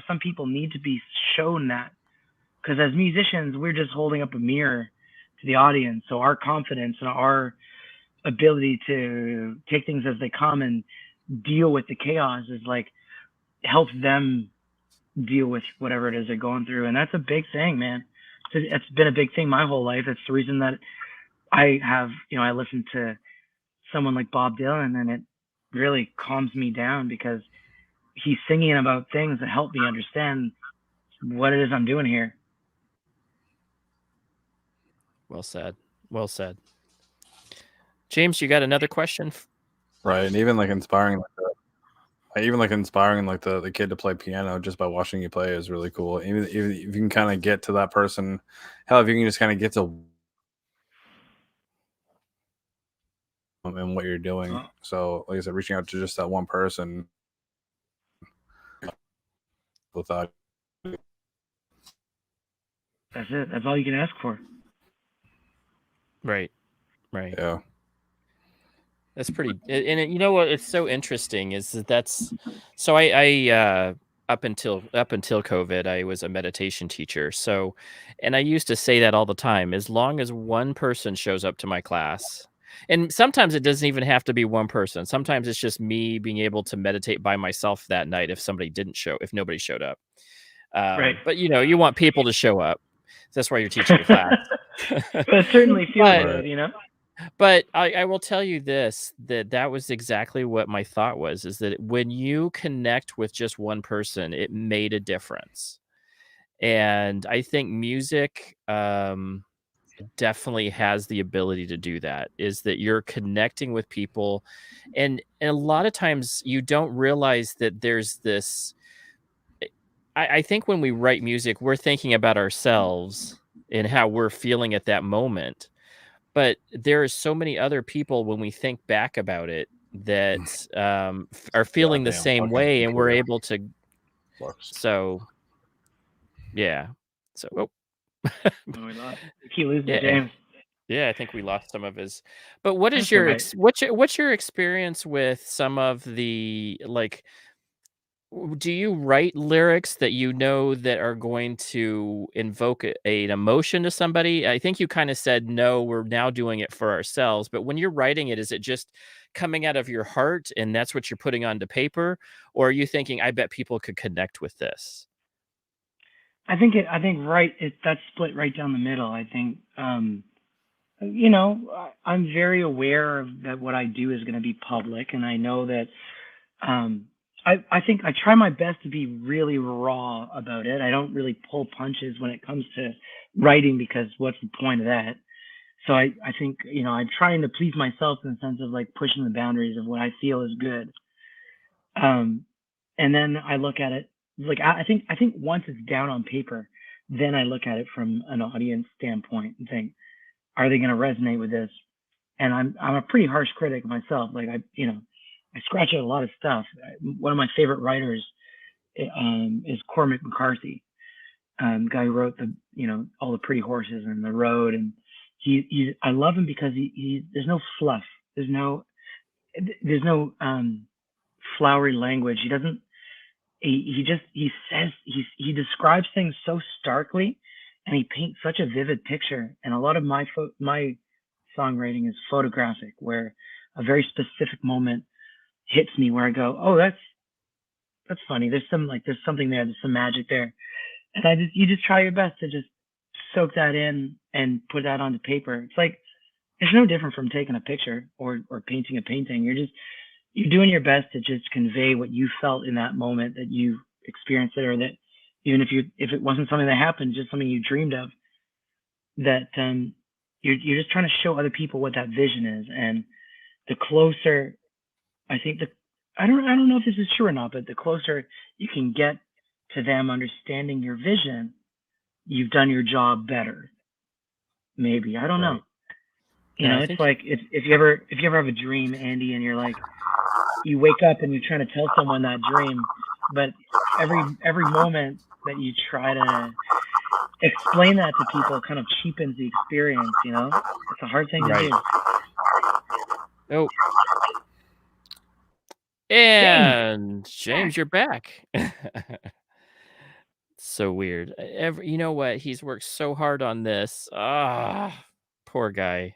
Some people need to be shown that. Because as musicians, we're just holding up a mirror to the audience. So our confidence and our ability to take things as they come and deal with the chaos is like, helps them deal with whatever it is they're going through. And that's a big thing, man. It's been a big thing my whole life. It's the reason that I have, I listen to someone like Bob Dylan, and it really calms me down because he's singing about things that help me understand what it is I'm doing here. Well said. Well said. James, you got another question? Right, and even like inspiring the kid to play piano just by watching you play is really cool. Even if you can kind of get to that person, hell, if you can just kind of get to and what you're doing. So, like I said, reaching out to just that one person without. That's it. That's all you can ask for. Right. Yeah. That's pretty. And you know what? It's so interesting is that's. So I up until COVID, I was a meditation teacher. So, and I used to say that all the time. As long as one person shows up to my class, and sometimes it doesn't even have to be one person. Sometimes it's just me being able to meditate by myself that night if nobody showed up. Right. But you want people to show up. That's why you're teaching a class. But it certainly feels good, But I will tell you this, that was exactly what my thought was, is that when you connect with just one person, it made a difference. And I think music definitely has the ability to do that, is that you're connecting with people. And a lot of times you don't realize that there's this. I think when we write music, we're thinking about ourselves and how we're feeling at that moment. But there are so many other people when we think back about it that are feeling the same way, and we're able to. So, yeah. So, we lost. We keep losing James. Yeah, I think we lost some of his. But what is your what's your experience with some of the, like? Do you write lyrics that that are going to invoke an emotion to somebody? I think you kind of said, no, we're now doing it for ourselves. But when you're writing it, is it just coming out of your heart and that's what you're putting onto paper? Or are you thinking, I bet people could connect with this? I think that's split right down the middle. I think, I'm very aware that what I do is going to be public. And I know that, I think I try my best to be really raw about it. I don't really pull punches when it comes to writing, because what's the point of that? So I think, I'm trying to please myself in the sense of like pushing the boundaries of what I feel is good. And then I look at it like, I think once it's down on paper, then I look at it from an audience standpoint and think, are they going to resonate with this? And I'm a pretty harsh critic myself. Like I scratch out a lot of stuff. One of my favorite writers is Cormac McCarthy, guy who wrote all the Pretty Horses and The Road, and I love him because he there's no fluff, there's no flowery language. He describes things so starkly, and he paints such a vivid picture. And a lot of my songwriting is photographic, where a very specific moment hits me where I go, oh, that's funny. There's something there. There's some magic there. And you just try your best to just soak that in and put that onto paper. It's like, it's no different from taking a picture or painting a painting. You're doing your best to just convey what you felt in that moment that you experienced it, or that even if it wasn't something that happened, just something you dreamed of, that, you're just trying to show other people what that vision is. And the closer, I think I don't know if this is true or not, but the closer you can get to them understanding your vision, you've done your job better. Maybe, I don't know. It's like if you ever have a dream, Andy, and you're like, you wake up and you're trying to tell someone that dream, but every moment that you try to explain that to people kind of cheapens the experience. It's a hard thing to do. Oh. And James, you're back. So weird. You know what? He's worked so hard on this. Poor guy.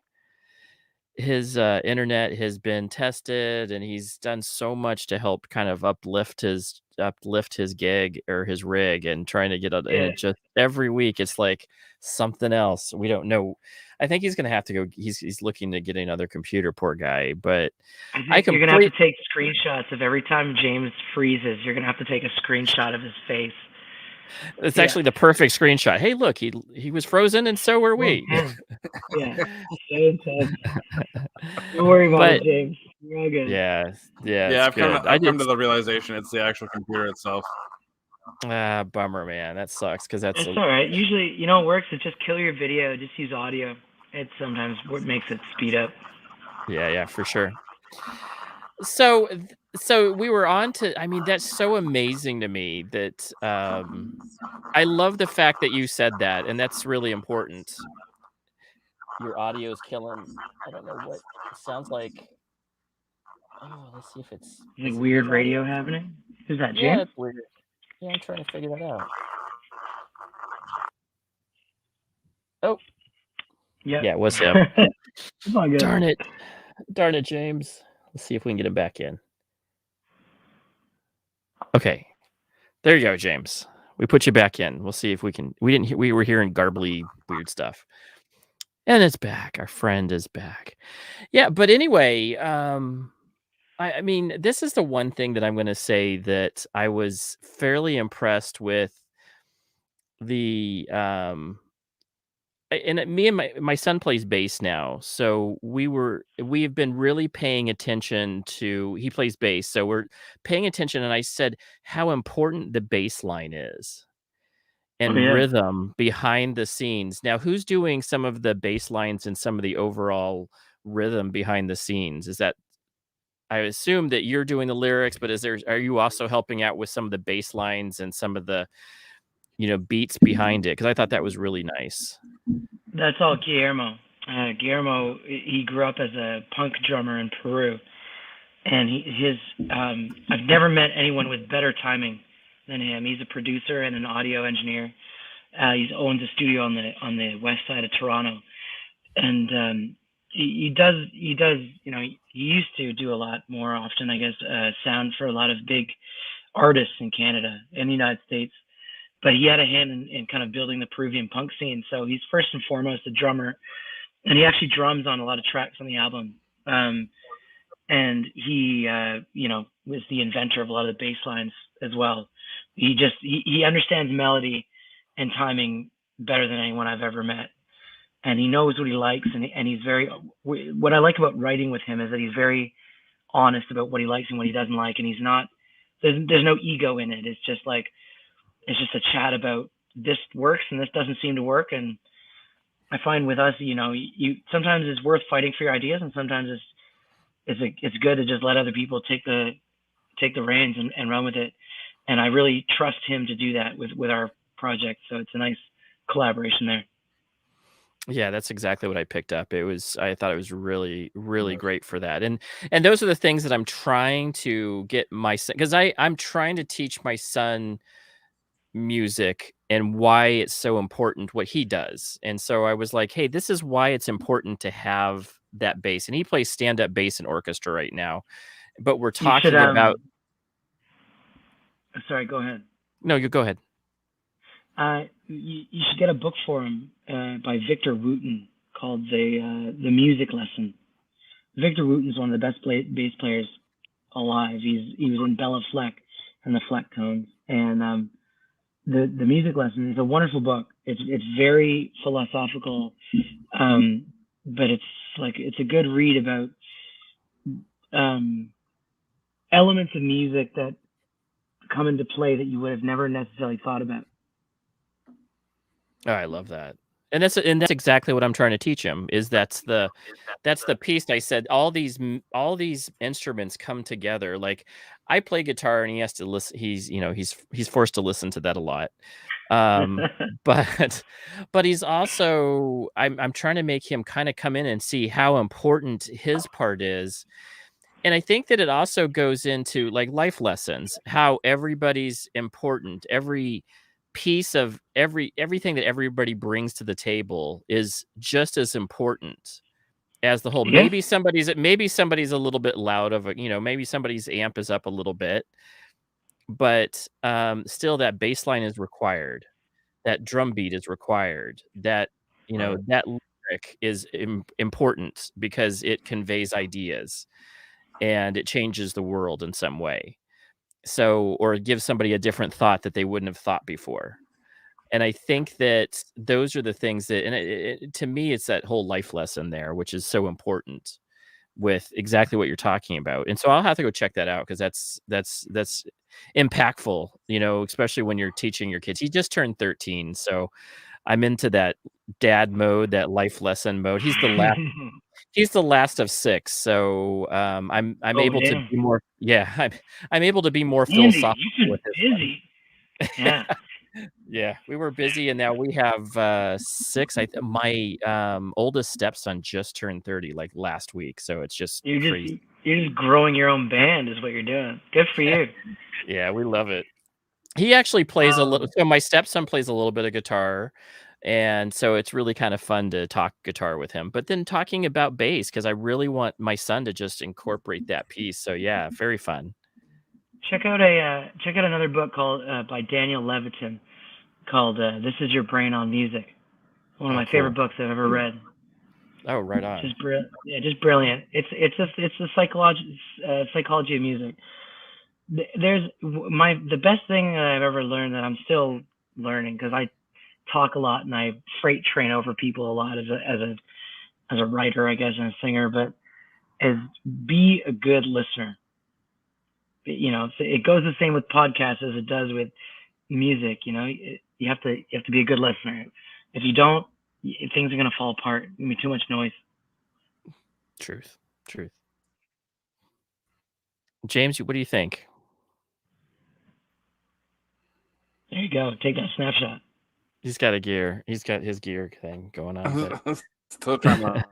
His internet has been tested, and he's done so much to help kind of uplift his gig or his rig, and trying to get out. And it just every week it's like something else. We don't know. I think he's gonna have to go. He's looking to get another computer. Poor guy. But you're gonna have to take screenshots of every time James freezes. You're gonna have to take a screenshot of his face. It's actually the perfect screenshot. Hey, look, he was frozen, and so were we. Yeah, so intense. Don't worry about it, James. You're all good. Yeah. I've come to the realization it's the actual computer itself. Bummer, man. That sucks, because that's all right. Usually, it works. It's just kill your video. Just use audio. It's sometimes what makes it speed up. Yeah, for sure. So so we were on to, I mean, that's so amazing to me that I love the fact that you said that, and that's really important. Your audio is killing. I don't know what it sounds like. Oh, let's see if it's like weird radio happening. Who's that, James? Yeah, it's weird. Yeah, I'm trying to figure that out. Oh. Yeah, what's up? It's all good. Darn it, James. Let's see if we can get him back in. Okay, there you go, James. We put you back in. We'll see if we can. We were hearing garbly, weird stuff, and it's back. Our friend is back. Yeah, but anyway, I mean, this is the one thing that I'm going to say that I was fairly impressed with the and me and my son plays bass now, so we have been really paying attention to, he plays bass, so we're paying attention, and I said how important the bass line is and rhythm behind the scenes. Now, who's doing some of the bass lines and some of the overall rhythm behind the scenes? Is that, I assume that you're doing the lyrics, but are you also helping out with some of the bass lines and some of the, beats behind it? Because I thought that was really nice. That's all Guillermo. Guillermo, he grew up as a punk drummer in Peru, and I've never met anyone with better timing than him. He's a producer and an audio engineer. He owns a studio on the west side of Toronto, and he used to do a lot more often, I guess, sound for a lot of big artists in Canada and the United States. But he had a hand in kind of building the Peruvian punk scene. So he's first and foremost a drummer, and he actually drums on a lot of tracks on the album. And he, was the inventor of a lot of the bass lines as well. He understands melody and timing better than anyone I've ever met. And he knows what he likes, and he's what I like about writing with him is that he's very honest about what he likes and what he doesn't like. And there's no ego in it. It's just a chat about this works and this doesn't seem to work. And I find with us, you sometimes it's worth fighting for your ideas, and sometimes it's good to just let other people take the reins and run with it. And I really trust him to do that with our project. So it's a nice collaboration there. Yeah, that's exactly what I picked up. I thought it was really, really great for that. And those are the things that I'm trying to get my son, because I'm trying to teach my son music and why it's so important what he does. And so I was like, hey, this is why it's important to have that bass. And he plays stand-up bass in orchestra right now. But we're talking about. Sorry, go ahead. No, you go ahead. You should get a book for him by Victor Wooten called The Music Lesson. Victor Wooten is one of the best bass players alive. He was in Bella Fleck and the Flecktones, and the Music Lesson is a wonderful book. It's very philosophical, but it's a good read about elements of music that come into play that you would have never necessarily thought about. Oh, I love that. And that's exactly what I'm trying to teach him. That's the piece. I said all these instruments come together. Like, I play guitar and he has to listen. He's forced to listen to that a lot. But he's also, I'm trying to make him kind of come in and see how important his part is. And I think that it also goes into like life lessons, how everybody's important. Every piece of everything that everybody brings to the table is just as important as the whole. Yeah. Maybe somebody's a little bit loud maybe somebody's amp is up a little bit, but still that bass line is required. That drum beat is required. That, that lyric is important because it conveys ideas and it changes the world in some way. So, or give somebody a different thought that they wouldn't have thought before. And I think that those are the things that, and to me, it's that whole life lesson there, which is so important with exactly what you're talking about. And so I'll have to go check that out, because that's impactful, especially when you're teaching your kids. He just turned 13. So I'm into that dad mode, that life lesson mode. He's the last. He's the last of 6, so I'm able to be more. Yeah, I'm able to be more Andy, philosophical you've with been this one. busy. Yeah. Yeah, we were busy, and now we have 6. My oldest stepson just turned 30 like last week, so it's just crazy. You're just growing your own band, is what you're doing. Good for you. Yeah, we love it. He actually plays a little. So my stepson plays a little bit of guitar, and so it's really kind of fun to talk guitar with him. But then talking about bass, because I really want my son to just incorporate that piece. So yeah, very fun. Check out another book called by Daniel Levitin called "This Is Your Brain on Music." One of my favorite books I've ever read. Oh, right on. Just brilliant. It's the psychology of music. The best thing that I've ever learned, that I'm still learning, because I talk a lot and I freight train over people a lot as a writer, I guess, and a singer, but is be a good listener. You know, it goes the same with podcasts as it does with music. You know, you have to be a good listener. If you don't, things are gonna fall apart. There's gonna be too much noise. Truth. James, what do you think? There you go. Take that snapshot. He's got his gear thing going on. But... Still trying to.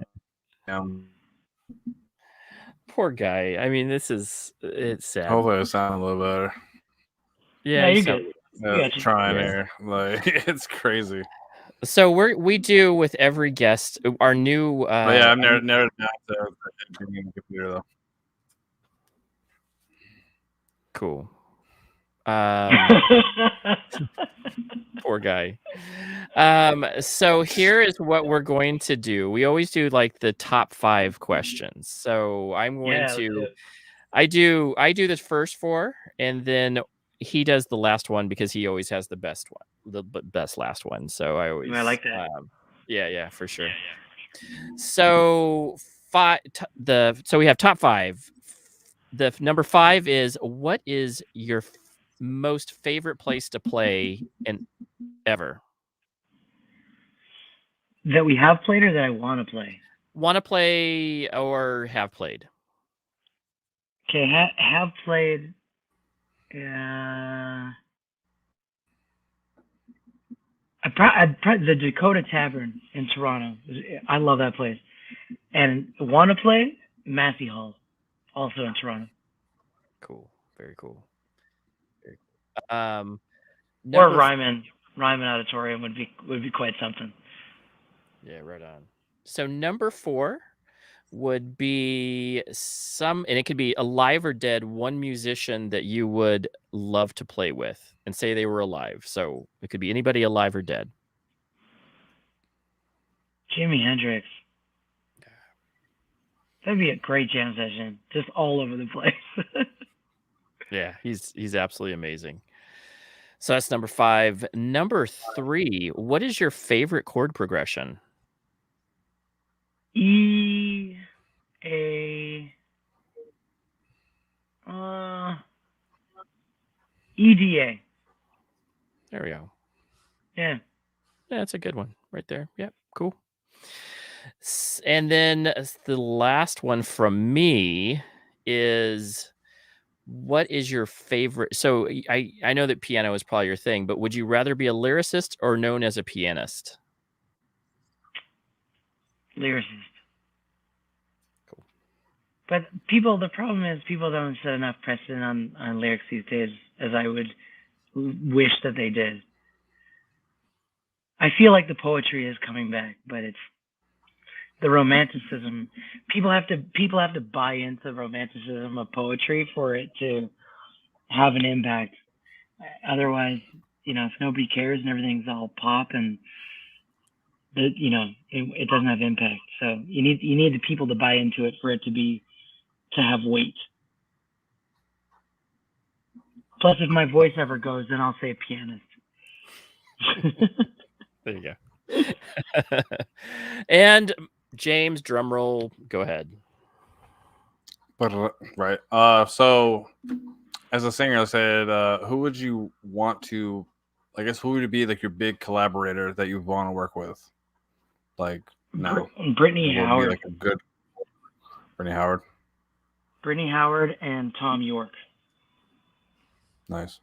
Poor guy. I mean, it's sad. Hopefully, it sounds a little better. Yeah, you're good. Trying here, like it's crazy. So we do with every guest our new. I've never done the computer though. Cool. Poor guy. So here is what we're going to do. We always do like the top 5 questions. So I'm going to. I do the first 4, and then he does the last one because he always has the best one, the best last one. So I like that. Yeah, for sure. So so we have top 5. The number 5 is, what is your most favorite place to play ever? That we have played, or that I want to play? Want to play or have played? Okay, have played. I'd probably the Dakota Tavern in Toronto. I love that place. And want to play Massey Hall, also in Toronto. Cool, very cool. Or Ryman Auditorium would be quite something. Yeah, right on. So number 4 would be and it could be alive or dead, one musician that you would love to play with, and say they were alive. So it could be anybody alive or dead. Jimi Hendrix. That'd be a great jam session, just all over the place. Yeah, he's absolutely amazing. So that's number 5. Number 3, what is your favorite chord progression? E EDA. There we go. Yeah, that's a good one right there. Yep, cool. And then the last one from me is, what is your favorite? So I know that piano is probably your thing, but would you rather be a lyricist or known as a pianist? Lyricist. Cool. But the problem is people don't set enough precedent on lyrics these days as I would wish that they did. I feel like the poetry is coming back, but it's the romanticism. People have to buy into the romanticism of poetry for it to have an impact. Otherwise, if nobody cares and everything's all pop and it doesn't have impact. So you need the people to buy into it for it to have weight. Plus, if my voice ever goes, then I'll say pianist. There you go. And James, drum roll, go ahead. Right. So as a singer, I said, who would you want to, I guess, who would be like your big collaborator that you want to work with? like now? Brittany Howard. Like a good Brittany Howard. Brittany Howard and Tom York. Nice.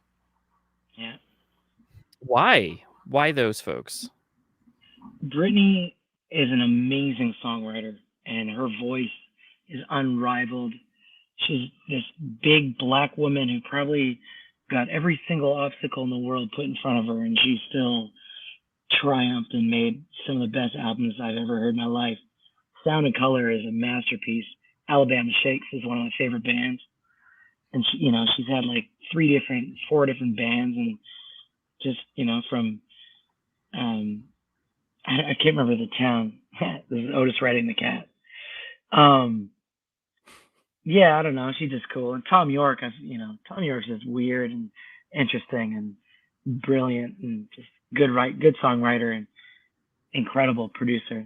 Yeah. Why? Why those folks? Brittany is an amazing songwriter, and her voice is unrivaled. She's this big black woman who probably got every single obstacle in the world put in front of her, and she still triumphed and made some of the best albums I've ever heard in my life. Sound and Color is a masterpiece. Alabama Shakes is one of my favorite bands. And she, she's had like 4 different bands, and just, from, I can't remember the town. This is Otis Redding the Cat. Yeah, I don't know. She's just cool. And Tom York, Tom York's just weird and interesting and brilliant and just good songwriter and incredible producer.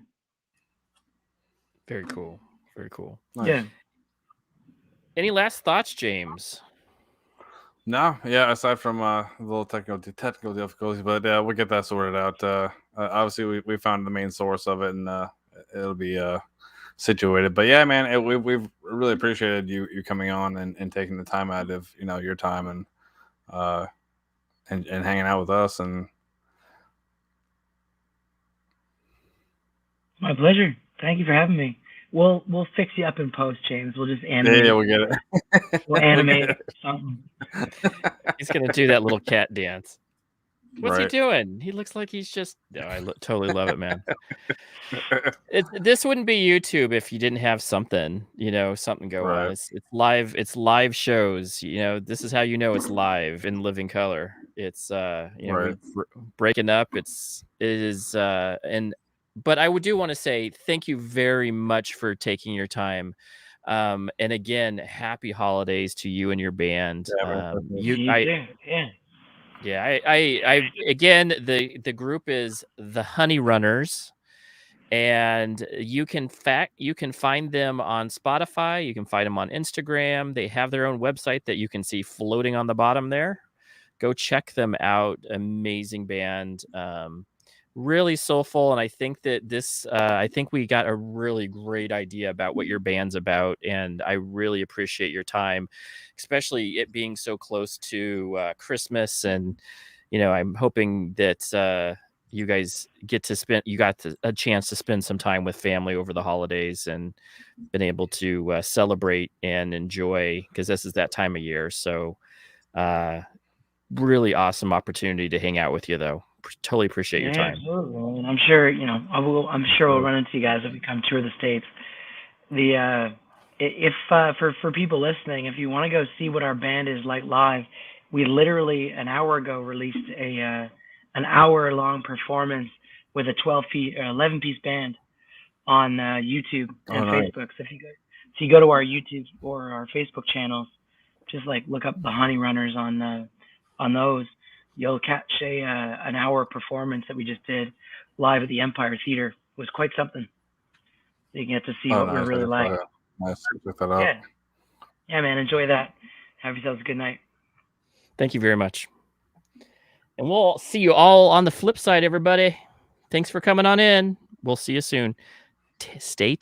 Very cool. Very cool. Nice. Yeah. Any last thoughts, James? No, yeah. Aside from a little technical difficulties, but we'll get that sorted out. Obviously, we found the main source of it, and it'll be situated. But yeah, man, we've really appreciated you coming on and taking the time out of your time and hanging out with us. And my pleasure. Thank you for having me. We'll fix you up in post, James. We'll just animate. Yeah, we'll get it. We'll animate something. He's gonna do that little cat dance. What's he Right. doing? He looks like he's just. No, I totally love it, man. This wouldn't be YouTube if you didn't have something, something go Right. on. It's live. It's live shows. This is how it's live in living color. It's Right. we're breaking up. It is but I do want to say thank you very much for taking your time. And again, happy holidays to you and your band. Yeah, man. You too. Yeah. I again, the group is the HoneyRunners, and you can find them on Spotify. You can find them on Instagram. They have their own website that you can see floating on the bottom there. Go check them out. Amazing band. Really soulful, and I think that I think we got a really great idea about what your band's about, and I really appreciate your time, especially it being so close to Christmas, and I'm hoping that you guys got a chance to spend some time with family over the holidays and been able to celebrate and enjoy, because this is that time of year. So really awesome opportunity to hang out with you, though. Totally appreciate your time. Absolutely. And I'm sure, I'm sure we'll run into you guys if we come tour the States. For people listening, if you want to go see what our band is like live, we literally an hour ago released an hour-long performance with a 11-piece band on YouTube and Facebook. So if you go to our YouTube or our Facebook channels, just look up the HoneyRunners on those. You'll catch an hour performance that we just did live at the Empire Theater. It was quite something. You get to see what we're really like. Nice. Look that up. Yeah, man. Enjoy that. Have yourselves a good night. Thank you very much. And we'll see you all on the flip side, everybody. Thanks for coming on in. We'll see you soon. Stay